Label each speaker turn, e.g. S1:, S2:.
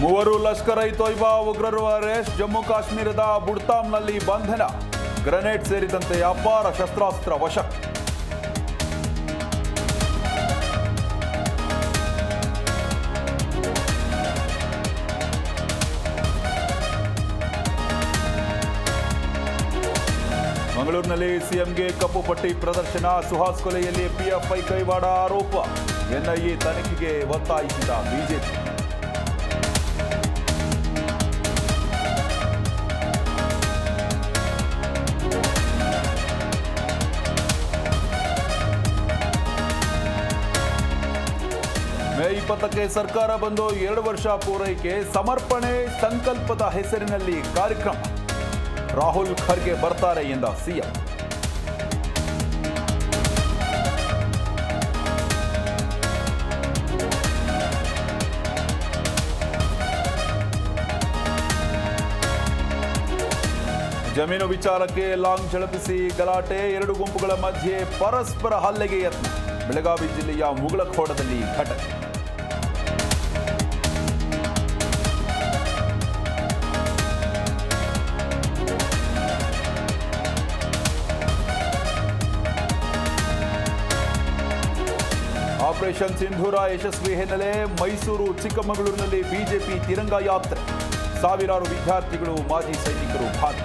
S1: ಮೂವರು ಲಷ್ಕರ್ ಇ ತೊಯ್ಬಾ ಉಗ್ರರು ಅರೆಸ್ಟ್. ಜಮ್ಮು ಕಾಶ್ಮೀರದ ಬುಡ್ತಾಮ್ನಲ್ಲಿ ಬಂಧನ. ಗ್ರೆನೇಡ್ ಸೇರಿದಂತೆ ಅಪಾರ ಶಸ್ತ್ರಾಸ್ತ್ರ ವಶ. ಮಂಗಳೂರಿನಲ್ಲಿ ಸಿಎಂಗೆ ಕಪ್ಪು ಪಟ್ಟಿ ಪ್ರದರ್ಶನ. ಸುಹಾಸ್ ಕೊಲೆಯಲ್ಲಿ ಪಿಎಫ್ಐ ಕೈವಾಡ ಆರೋಪ. ಎನ್ಐಎ ತನಿಖೆಗೆ ಒತ್ತಾಯಿಸಿದ ಬಿಜೆಪಿ. ಮೇ 20ಕ್ಕೆ ಸರ್ಕಾರ ಬಂದು 2 ವರ್ಷ ಪೂರೈಕೆ. ಸಮರ್ಪಣೆ ಸಂಕಲ್ಪದ ಹೆಸರಿನಲ್ಲಿ ಕಾರ್ಯಕ್ರಮ. ರಾಹುಲ್ ಖರ್ಗೆ ಬರ್ತಾರೆ ಎಂದ ಸಿಎಂ. ಜಮೀನು ವಿಚಾರಕ್ಕೆ ಲಾಂಗ್ ಝಳಪಿಸಿ ಗಲಾಟೆ. 2 ಗುಂಪುಗಳ ಮಧ್ಯೆ ಪರಸ್ಪರ ಹಲ್ಲೆಗೆ ಯತ್ನ. ಬೆಳಗಾವಿ ಜಿಲ್ಲೆಯ ಮುಗಳಖೋಡದಲ್ಲಿ ಘಟನೆ. ಆಪರೇಷನ್ ಸಿಂಧೂರ ಯಶಸ್ವಿ ಹಿನ್ನೆಲೆ ಮೈಸೂರು ಚಿಕ್ಕಮಗಳೂರಿನಲ್ಲಿ ಬಿಜೆಪಿ ತಿರಂಗ ಯಾತ್ರೆ. ಸಾವಿರಾರು ವಿದ್ಯಾರ್ಥಿಗಳು ಮಾಜಿ ಸೈನಿಕರು ಭಾಗಿ.